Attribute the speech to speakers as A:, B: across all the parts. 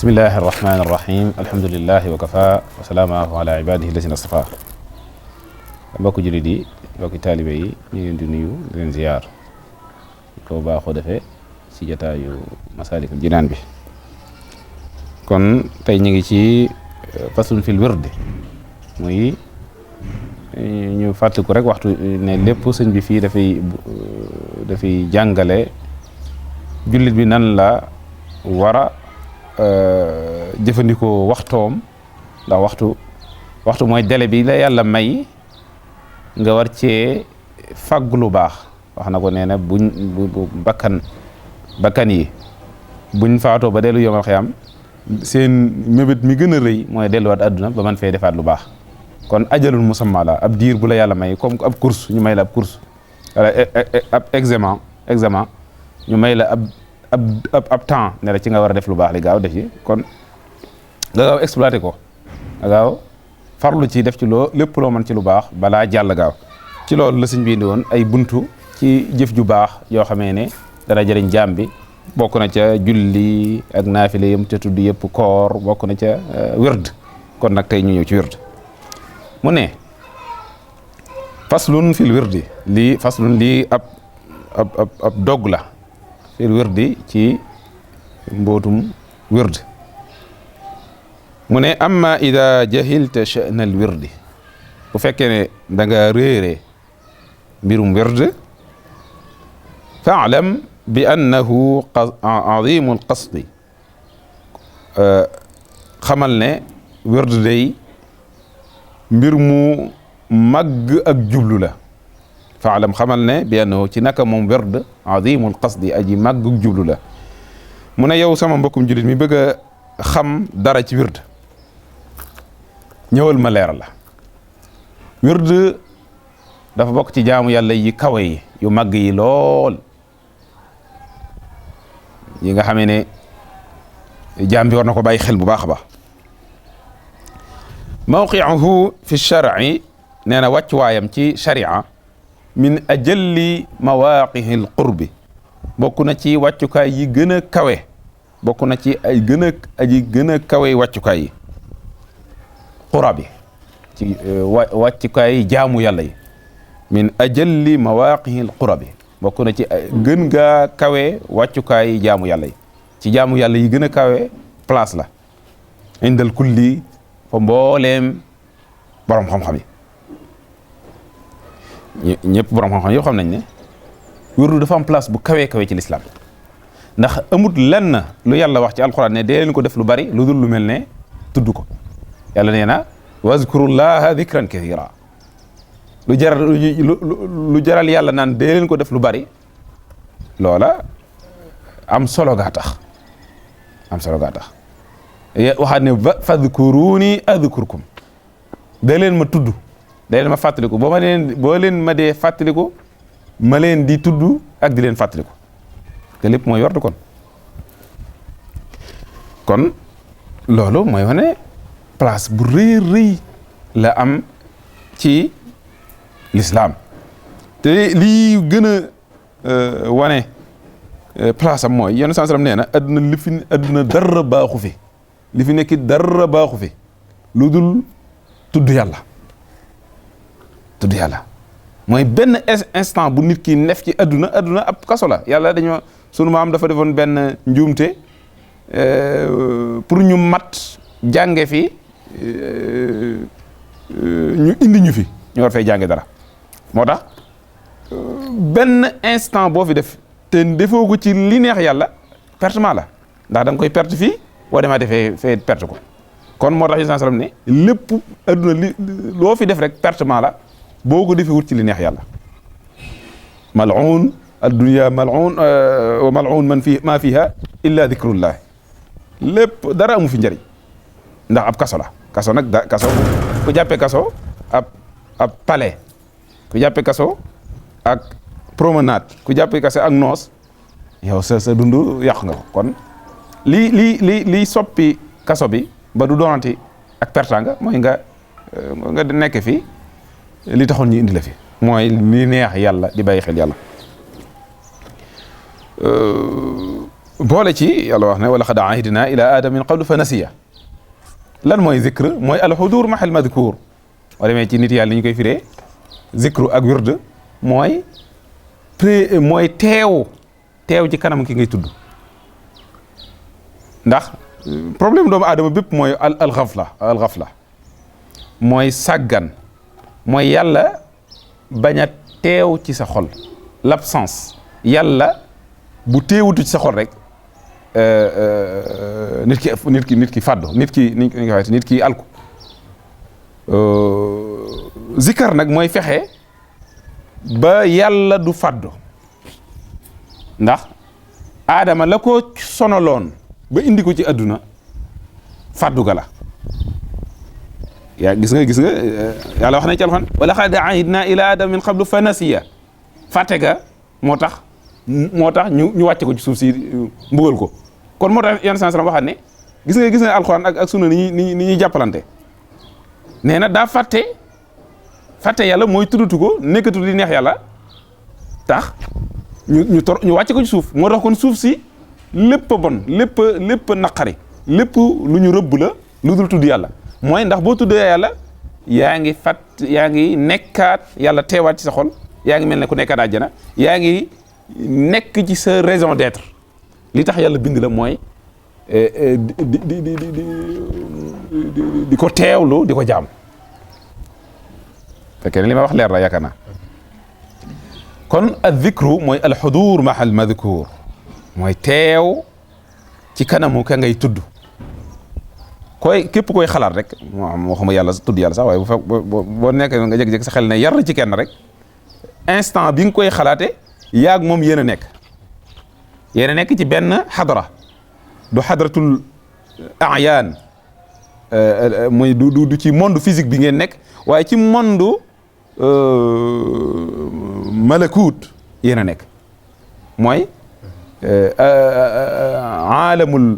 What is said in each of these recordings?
A: bismillahi arrahmani irrahim alhamdulilahi wa kafa wa salaamuhu ala ibadihi lazina stafa mbokki jullit yi mbokki taalibe yi ñu leen di nuyu di leen ziyaar ko baaxoo defee ci jataayu Masaalikul Jinaan bi kon tey ñu ngi ci faslun fil wirdi muy ñu fàttaliku rek waxtu ne lépp sëñ bi fii dafay jàngale jullit bi nan la war a jëfandikoo waxtoom ndax waxtu mooy délai bi la yàlla may nga war cee fàggu lu baax wax na ko nee na bu bakkan yi buñ faatoo ba dellu yomal xiyam seen mébét mi gën a rëy mooy delluwaat àdduna ba man fee defaat lu baax kon ajalul musamma la ab diir bu la yàlla may comme ab course ñu may la ab course wala ab examen ñu may la ab temps ne la ci nga war a def lu baax li gaaw def ci kon nga gaaw exploité ko nga gaaw farlu ci def ci lépp loo mën ci lu baax balaa jàll gaaw ci loolu la sëñ bi indi woon ay buntu ci jëf ju baax yoo xamee ne dana jëriñ jaam bi bokk na ca julli ak naafile yëm te tudd yëpp koor bokk na ca wird kon nag tey ñu ñëw ci wird mu ne faslun fil wirdi lii ab dogg la fil wirdi ci mbootum wird mu ne amma ida jahilta sha'na al wirdi bu fekkee ne da nga réere mbirum wird fa'lam bi annahu azimul qasdi xamal ne wird day mbir mu màgg ak jublu la faalam xamal ne bi annahu ci naka moom werd azimul qasdi aji màgg ak jublu la mu ne yow sama mbokkum julit mi bëgg a xam dara ci wird ñëwal ma leeral la wird dafa bokk ci jaamu yàlla yi kawe yi yu màgg yi lool yi nga xamee ne jaam bi war na ko bàyyi xel bu baax a baax mawqi'uhu fi shar'i nee na wàccuwaayam ci sharia min ajalli mawaqihi al qurbi bokk na ci wàccukaay yi gën a kawe bokk na ci ay gën a kawe wàccukaay yi qura bi ci wàccukaay jaamu yàlla yi min ajalli mawaqihi al qurabi bokk na ci gën gaa kawe wàccukaay jaamu yàlla yi ci jaamu yàlla yi gën a kawe place la indal kulli fa mbooleem borom xam-xam yi ñëpp borom xam-xam yoo xam nañ ne wirdu dafa am place bu kawee kawe ci lislaam ndax amut lenn lu yàlla wax ci alxuraan ne dee leen ko def lu bari lu dul lu mel ne tudd ko yàlla nee na wazkurullaha dhikran kathira lu jaral yàlla naan dee leen ko def lu bari loola am solo gaa tax waxaat ne fadkuruni adkurkum da leen ma tudd da leen ma fàttaliku boo leen ma dee fàttaliku ma leen di tudd ak di leen fàttaliku te lépp mooy yordu kon loolu mooy wane place bu rëy la am ci l'islam te lii gën a wane place am mooy yenn sallam nee na adduna dara baaxu fi li fi nekk dara baaxu fi lu dul tudd yàlla mooy benn instant bu nit ki nef ci adduna ab kaso la yàlla sunu maam dafa defoon benn njuumte pour ñu mat jànge fi ñu indi ñu fi ñu war fay jànge dara moo tax benn instant boo fi def te defoo ko ci li neex yàlla pertement la ndax da nga koy perte fii boo demaatee fee perte ko kon moo tax sallallahu alayhi wasallam ne lépp adduna loo fi def rek pertement la boo ko defee wut ci li neex yàlla mal'un ad-dunya mal'un wa mal'un ma fiha illa dhikrullah lépp dara amu fi njëriñ ndax ab kaso la kaso nag kaso ku jàppee kaso ab palais ku jàppee kaso ak promenade ku jàppee kaso ak noos yow sa dund yàq nga ko kon lii soppi kaso bi ba du doonati ak pertanga mooy nga nekk fi li taxoon ñu indi la fi mooy li neex yàlla di bàyyi xel yàlla boole ci yàlla wax ne wa laqad ahidna ila adama min qablu fa nasiya lan mooy zikr mooy alxudur mahal madkur wala demee ci nit yàlla ñu koy firee zikru ak wird mooy mooy teew ci kanam ki ngay tudd ndax problème doomu aadama bépp mooy al ghafla mooy sàggan mooy yàlla bañ a teew ci sa xol l'absence yàlla bu teewutu ci sa xol rek nit ki fàddu nit ki alku zikar nag mooy fexe ba yàlla du fàddu ndax aadama la ko sonaloon ba indi ko ci àdduna fàddu ga la yaa gis nga yàlla wax na ci alxuraan wa laqad ahidna ila adama min qablu fa nasiya fàtte ga moo tax ñu wàcce ko ci suuf si mbugal ko kon moo tax yenn sens waxaat ne gis nga alxuraan ak sunna ni ñuy jàppalante nee na daa fàtte yàlla mooy tuddatu ko nekkatul li neex yàlla tax ñu wàcce ko ci suuf moo tax kon suuf si lépp bon lépp naqari lépp lu ñu rëbb la lu dul tudd yàlla mooy ndax boo tuddee yàlla yaa ngi nekkaat yàlla teewaat ci sa xol yaa ngi mel ne ku nekkaat àjjana yaa ngi nekk ci sa raison d'être li tax yàlla bind la mooy di ko teewlu di ko jaam fekkee ne li ma wax leer la yaakaar naa kon ad-dhikru mooy al-hudur ma'a al-madhkur mooy teew ci kanamu ka ngay tudd képp koy xalaat rek moo xam yàlla tudd yàlla sax waaye bu fekk boo nekk nga jékki-jékki sa xel ne yar ci kenn rek instant bi nga koy xalaate yaag moom yéen a nekk ci benn xadara du xadaratul ayaan mooy du ci monde physique bi ngeen nekk waaye ci monde malakut yéen a nekk mooy aalamul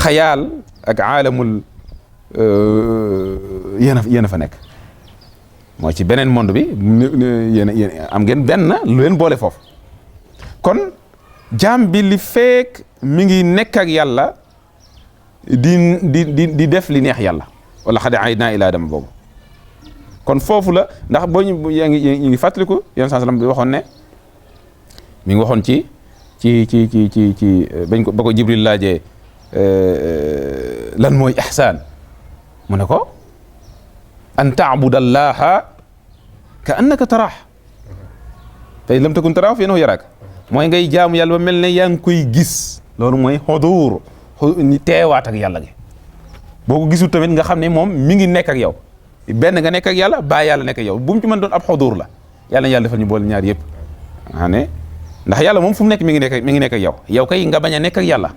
A: xayaal ak aalamul yéen a fa nekk mooy ci beneen monde bi yéen am ngeen benn lu leen boole foofu kon jaam bi li fekk mi ngi nekk ak yàlla di def li neex yàlla wala xad ahidna ila adama boobu kon foofu la ndax boo ñu ngi fàttaliku yenn sallam bi waxoon ne mi ngi waxoon ci bañ ko ba ko Jibril laajee lan mooy ihsaan mu ne ko an ta'budallaha ka annaka taraah fa in lam takun taraahu fa innahu yaraak mooy ngay jaamu yàlla ba mel ne yaa ngi koy gis loolu mooy xuduur teewaat ak yàlla gi boo ko gisul tamit nga xam ne moom mi ngi nekk ak yow benn nga nekk ak yàlla baa yàlla nekk ak yow bu mu ci mën doon ab xuduur la yàlla na yàlla defal ñu boole ñaar yëpp nga xam ne ndax yàlla moom fu mu nekk mi ngi nekk ak yow kay nga bañ a nekk ak yàlla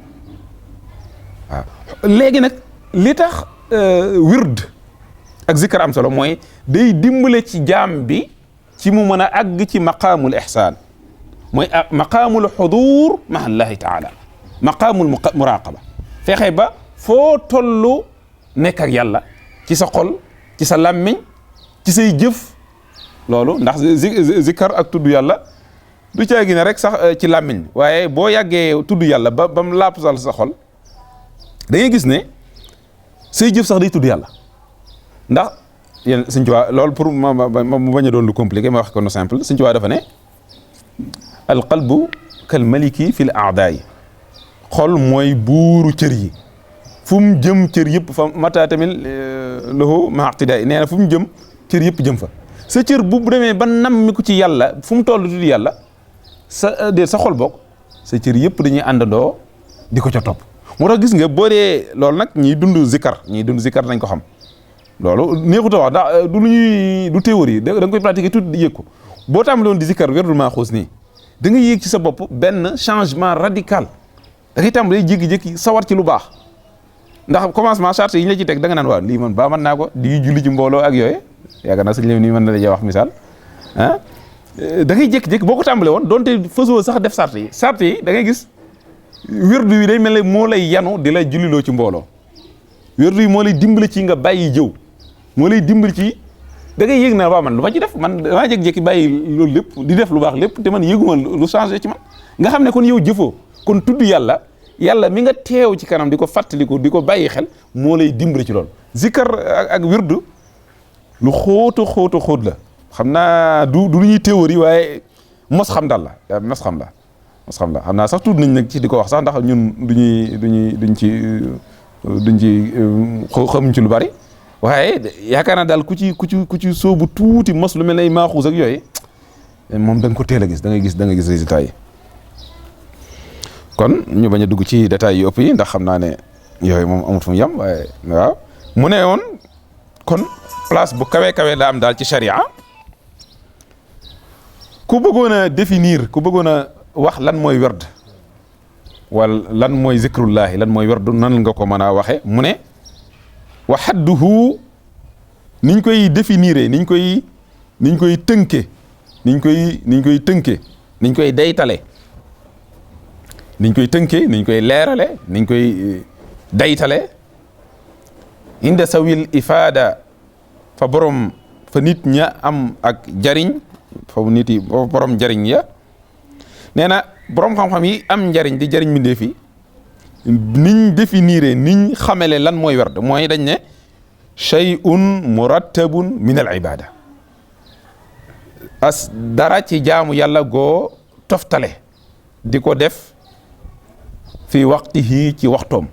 A: waaw léegi nag li tax wird ak zikkar am solo mooy day dimbale ci jaam bi ci mu mën a àgg ci maqaamul ihsaan mooy maqaamul xuduur ma'a Allahi taala maqaamul muraqaba fexe ba foo tollu nekk ak yàlla ci sa xol ci sa làmmiñ ci say jëf loolu ndax zikkar ak tudd yàlla du caagi ne rek sax ci làmmiñ waaye boo yàggee tudd yàlla ba mu laapsal sa xol da ngay gis ne say jëf sax day tudd yàlla ndax yéen Sëñ Tuubaa loolu pour mu bañ a doon lu compliqué ma wax ko no simple Sëñ Tuubaa dafa ne al qalbu kal maliki fil a'daay xol mooy buuru cër yi fu mu jëm cër yëpp fa mata tamit lahu ma iqtidaay nee na fu mu jëm cër yëpp jëm fa sa cër bu demee ba nammi ko ci yàlla fu mu toll tudd yàlla sa xol bokk sa cër yëpp dañuy àndandoo di ko ca topp moo tax gis nga boo dee loolu nag ñiy dund zikkar nañ ko xam loolu neexut a wax ndax du lu ñuy du théorie da nga koy pratiquer tout yëg ko boo tàmbaloon di zikkar werdul maa xuus nii da nga yéeg ci sa bopp benn changement radical da ngay tàmbalee jékki-jékki sawar ci lu baax ndax commencement charte yi ñu la ci teg da nga naan waaw lii man ba mën naa ko di julli ci mbooloo ak yooyu yaakaar naa sëñ Lam nii mën na la wax misaal ah da ngay jékki-jékki boo ko tàmbalee woon donte fasoo sax def charte yi da ngay gis wérdu yi day mel ne moo lay yanu di la julliloo ci mbooloo wérdu yi moo lay dimbali ci nga bàyyi jëw moo lay dimbali ci da ngay yëg na waaw man lu ma ci def man damaa jékki-jékki bàyyi loolu lépp di def lu baax lépp te man yëguma lu changé ci man nga xam ne kon yow jëfoo kon tudd yàlla mi nga teew ci kanam di ko fàttaliku di ko bàyyi xel moo lay dimbali ci loolu. Zikkar ak wirdu lu xóot la xam naa du lu ñuy théorie waaye mos xam daal la mos xam la xam naa sax tudd nañ nag ci di ko wax sax ndax ñun duñ ci xamuñ ci lu bari waaye yaakaar naa daal ku ci sóobu tuuti mos lu mel ne maaxuus ak yooyu moom da nga ko teel a gis da ngay gis résultat yi. kon ñu bañ a dugg ci détails yu ëpp yi ndax xam naa ne yooyu moom amut fu mu yem waaye waaw mu ne woon kon place bu kawe la am daal ci charia. ku bëggoon a définir ku bëggoon a wax lan mooy werd wala lan mooy zikrullahi lan mooy werdu nan nga ko mën a waxe mu ne wa hadduhu niñ koy définir niñ koy tënke niñ koy daytale niñ koy tënke niñ koy leerale niñ koy daytale inda sawil ifada fa borom fa nit ña am ak jariñ foofu nit yi borom njariñ ya nee na borom xam-xam yi am njariñ di jariñ mbindee fi niñ définir niñ xamele lan mooy werd mooy dañ ne shay'un murattabun min al ibada as dara ci jaamu yàlla goo toftale di ko def fi waqtihi ci waxtoom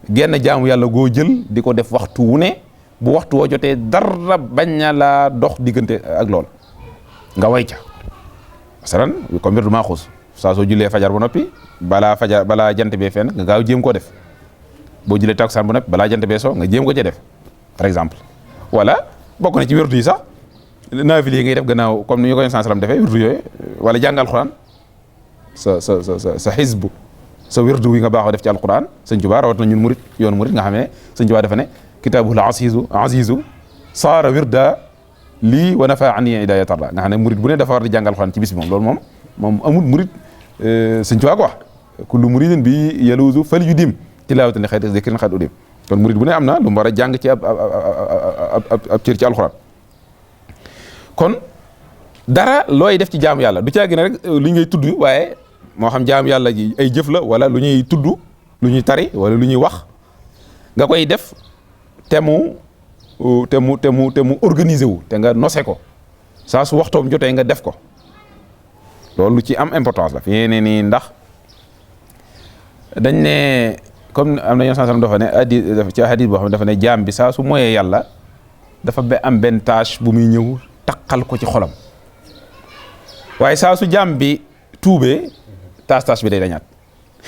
A: genn jaamu yàlla goo jël di ko def waxtu wu ne bu waxtu woo jotee dara bañ na laa dox diggante ak lool nga way ca masalan comme wirdu maaxuus saa soo jullee fajar ba noppi balaa jant bee fenn nga gaaw jéem koo def boo jullee takkusaan ba noppi balaa jant bee soo nga jéem ko ca def par exemple wala bokk na ci wirdu yi sax naafile yi ngay def gannaaw comme ni ñu ko Yonent sallam defee wirdu yooyu wala jàng alquran sa xisbu sa wirdu wi nga baaxoo def ci alquran Sëñ Tuubaa rawat na ñun murit yoon murit nga xam ne Sëñ Tuubaa dafa ne kitaabul azizu saara wirda lii wa nafa ani idaya tarda nga xam ne murit bu ne dafa war di jàngal alxuraan ci bis bi moom loolu moom amul murit Sëñ Tuubaa ko wax kullu muridin bi yaluuzu fal yudim tilaawatan li xayri zikrin xad udim kon murit bu ne am na lu mu war a jàng ci ab cër ci alxuraan kon dara looy def ci jaamu yàlla du caagi ne rek lu ngay tudd waaye moo xam jaamu yàlla ji ay jëf la wala lu ñuy tudd lu ñuy tari wala lu ñuy wax nga koy def te mu organiser wu te nga nose ko saa su waxtoom jotee nga def ko loolu lu ci am importance la fi ne nii ndax dañ ne comme am na ñoo sansam dafa ne ci hadith boo xam ne dafa ne jaam bi saa su moyee yàlla dafa am benn tâche bu muy ñëw taqal ko ci xolam waaye saa su jaam bi tuubee tâche bi day dañaat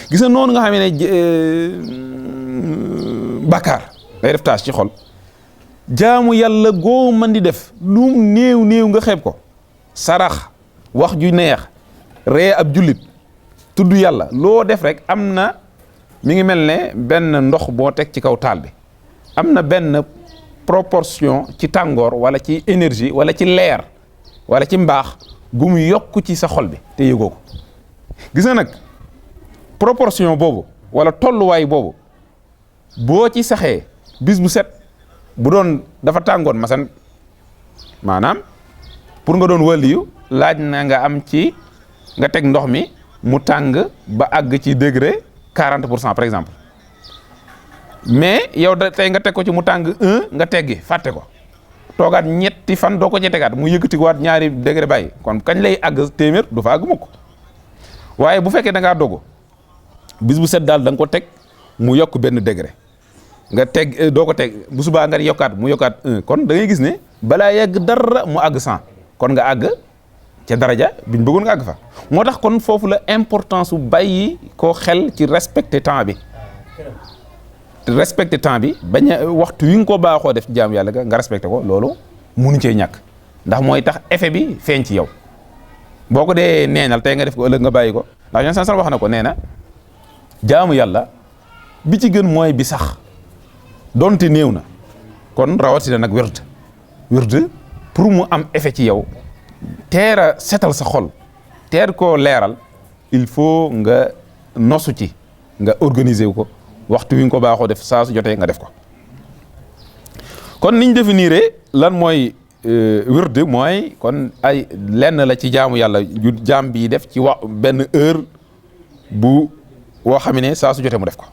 A: gis na noonu nga xam ne bàkkaar day def tâche ci xol jaamu yàlla goo mën di def lu néew nga xeeb ko sarax wax ju neex ree ab jullit tudd yàlla loo def rek am na mi ngi mel ne benn ndox boo teg ci kaw taal bi am na benn proportion ci tàngoor wala ci énergie wala ci leer wala ci mbaax gu mu yokk ci sa xol bi te yëgoo ko gis nga nag proportion boobu wala tolluwaay boobu boo ci saxee bis bu set bu doon dafa tàngoon masan maanaam pour nga doon waliyu laaj na nga am ci nga teg ndox mi mu tàng ba àgg ci degré 40% par exemple mais yow da tey nga teg ko ci mu tàng 1 nga teggi fàtte ko toogaat ñetti fan doo ko ci tegaat mu yëkkati waat ñaari degré bàyyi kon kañ lay àgg téeméer du fa àgg mukk waaye bu fekkee da ngaa dogu bis bu set daal da nga ko teg mu yokk benn degré nga teg doo ko teg bu subaa nga yokkaat mu yokkaat 1 kon da ngay gis ne balaa yegg dara mu àgg 100 kon nga àgg ca daraja biñ bëggoon nga àgg fa moo tax kon foofu la importance su bàyyi koo xel ci respecter temps bi bañ a waxtu wi nga ko baaxoo def ci jaamu yàlla nga respecté ko loolu munu cee ñàkk ndax mooy tax effet bi feeñ ci yow boo ko dee neenal tey nga def ko ëllëg nga bàyyi ko ndax ñoom san wax na ko nee na jaamu yàlla bi ci gën mooy bi sax donte néew na kon rawatina nag wird pour mu am effet ci yow teer a setal sa xol teer koo leeral il faut nga nosu ci nga organiser wu ko waxtu wi nga ko baaxoo def saa su jotee nga def ko kon niñ définir lan mooy wird mooy kon ay lenn la ci jaamu yàlla ju jaam bi def ci benn heure bu woo xam ne saa su jotee mu def ko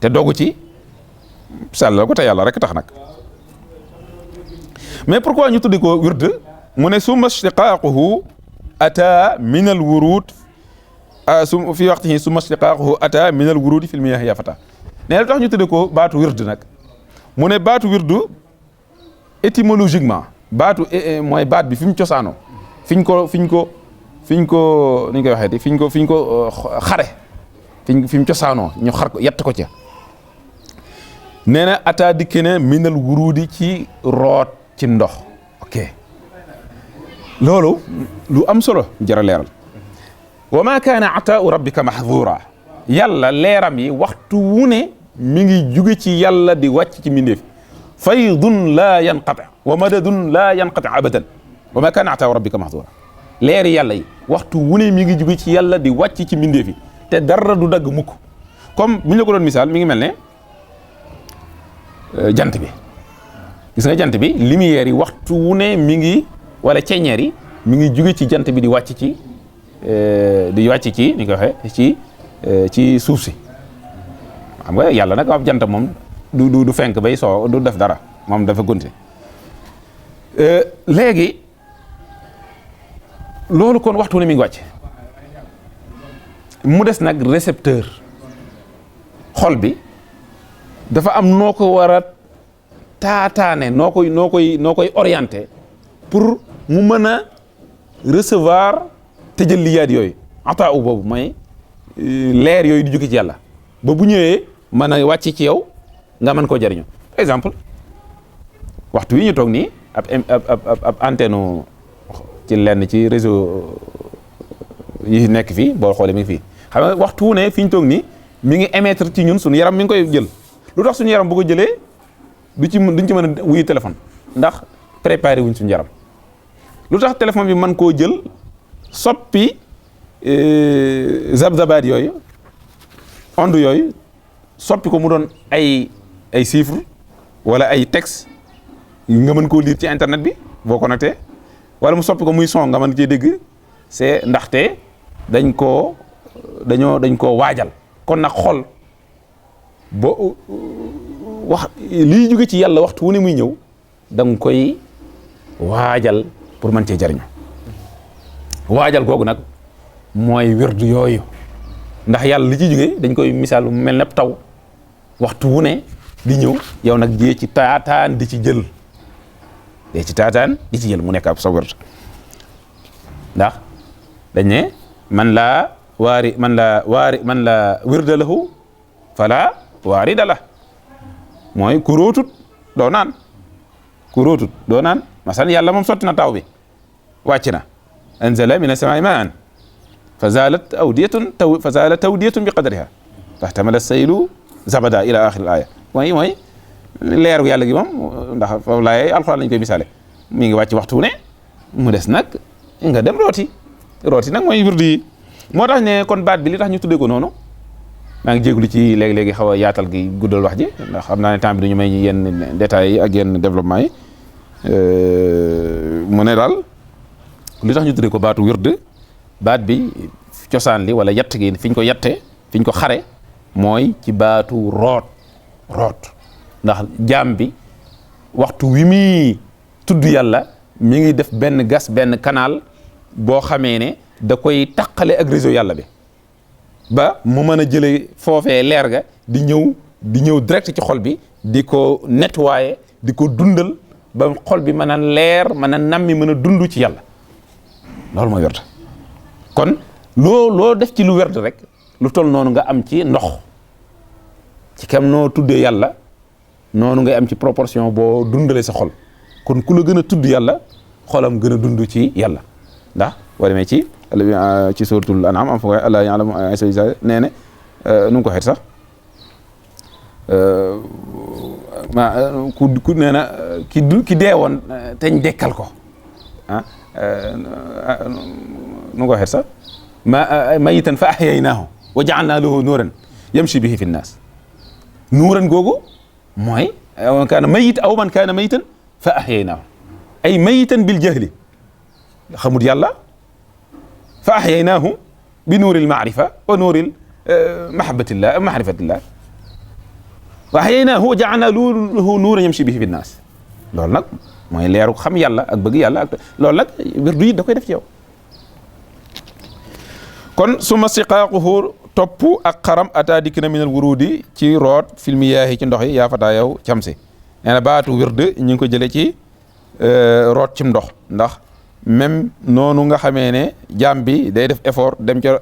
A: te dogu ci sàllal ko te yàlla rek tax nag. mais pourquoi ñu tuddi ko wird mu ne summa ishtiqaaquhu ata min al wurud fi waqtihi summa ishtiqaaquhu ata min al wurudi fi l miyah ya fata ne la tax ñu tuddi ko baatu wird nag mu ne baatu wirdu étymologiquement baatu mooy baat bi fi mu cosaanoo fi ñu ko ni ñu koy waxee fi ñu ko xare fi mu cosaanoo ñu xar ko yett ko ca nee na ata dikke ne min al wurudi ci root ci ndox. ok loolu lu am solo jara leeral wa ma kaana ataau rabbika mahdura yàlla leeram yi waxtu wu ne mi ngi juge ci yàlla di wàcc ci mbindeef faydun la yanqati wa madadun la yanqati abadan wa ma kaana ataau rabbika mahdura leeri yàlla yi waxtu wu ne mi ngi juge ci yàlla di wàcc ci mbindeef yi te dara du dagg mukk comme bu ñu la ko doon misaal mi ngi mel ne jant bi gis nga jant bi lumière yi waxtu wu ne mi ngi wala ceeñeer yi mi ngi jóge ci jant bi di wàcc ci ni ko waxee ci suuf si xam nga yàlla nag ab jant moom du fenk bay soo du def dara moom dafa gonte léegi loolu kon waxtu wu ne mi ngi wàcc mu des nag récepteur xol bi dafa am noo ko war a taataane noo koy orienté pour mu mën a recevoir tëjalliyaat yooyu ataa u boobu mooy leer yooyu di jóge ci yàlla ba bu ñëwee mën a wàcc ci yow nga mën koo jariñoo par exemple waxtu wi ñu toog nii ab antenne ci lenn ci réseau yi nekk fii boo xoolee mi ngi fii xam nga waxtu wu ne fi ñu toog nii mi ngi émettre ci ñun suñu yaram mi ngi koy jël lu tax suñu yaram bu ko jëlee duñ ci mën a wuyu téléphone ndax préparé wuñ suñu yaram lu tax téléphone bi mën koo jël soppi zab-zabaat yooyu onde yooyu soppi ko mu doon ay chiffres wala ay texte nga mën koo lire ci internet bi boo connecté wala mu soppi ko muy son nga mën cee dégg c'est ndaxte dañ koo waajal kon nag xol boo wax liy jóge ci yàlla waxtu wu ne muy ñëw da nga koy waajal pour mën cee jariñu waajal googu nag mooy wirdu yooyu ndax yàlla li ci jóge dañ koy misaal mel ne taw waxtu wu ne di ñëw yow nag jee ci taataan di ci jël mu nekk ab sa wird ndax dañ ne man laa wirda lahu fala waarida la mooy ku róotut doo naan masalan yàlla moom sotti na taw bi wàcc na anzala min as-samaa'i maa'an fa zaalat tawdiyatun bi qadriha fahtamala as-saylu zabada ila axiri al-aaya mooy leeru yàlla gi moom ndax foofu laay alxuraan lañ koy misaale mi ngi wàcc waxtu ne mu des nag nga dem rooti nag mooy wirdu yi moo tax ne kon baat bi li tax ñu tuddee ko noonu maa ngi jégalu ci léegi-léegi xaw a yaatal gi guddal wax ji ndax xam naa ne temps bi duñu may yenn détails yi ak yenn développement yi mu ne daal li tax ñu tuddee ko baatu wird baat bi cosaan li wala yett gi fi ñu ko yette fi ñu ko xare mooy ci baatu root ndax jaam bi waxtu wi muy tudd yàlla mi ngi def benn canal boo xamee ne da koy taqale ak réseau yàlla bi ba mu mën a jëlee foofee leer ga di ñëw direct ci xol bi di ko nettoyer di ko dundal ba xol bi mën a leer mën a nammi mën a dund ci yàlla loolu mooy werd kon loo def ci lu werd rek lu toll noonu nga am ci ndox ci kam noo tuddee yàlla noonu ngay am ci proportion boo dundalee sa xol kon ku la gën a tudd yàlla xolam gën a dund ci yàlla ndax boo demee ci suratul an'am am fa Allah ya'lamu nee ne nu mu ko xeet sax ku nee na ki dee woon teñ dekkal ko nu ko xeet sax mayitan fa ahyaynaahu wa ja'alnaa lahu nuuran yamshi bihi fi nnaas nuuran googu mooy man kaana mayit aw man kaana mayitan fa ahyaynaahu ay mayitan bil jahli xamut yàlla fa ahyaynaahu bi nuuril maarifa wa nuuril mahabbatillah mahrifatillah wa hayaynaahu ja'alnaa lahu nuuran yamshi bihi fi nnaas loolu nag mooy leeru xam yàlla ak bëgg yàlla ak loolu nag wirdu yi da koy def ci yow kon suma siqaaquhu topp ak xaram ata dikk na minal wurudi ci root fil miyaahi ci ndox yi yaa fataa yow camsi nee na baatu wird ñu ngi ko jëlee ci root cim ndox ndax même noonu nga xamee ne jaam bi day def effort dem ca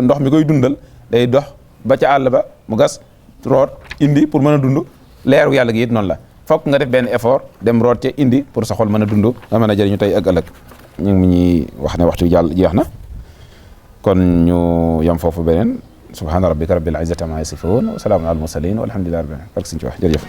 A: ndox mi koy dundal day dox ba ca àll ba mu gas root indi pour mën a dund leeru yàlla gi it noonu la fokk nga def benn effort dem root ca indi pour sa xol mën a dund nga mën a jëriñu tey ak ëllëg ñu ngi ñuy wax ne waxtu jàll jeex na kon ñu yam foofu beneen subhaana rabbika rabbil izzati amma yasifun wa salaamun alal mursalin walhamdulillahi rabbil alamin ak suñu ci wax jërëjëf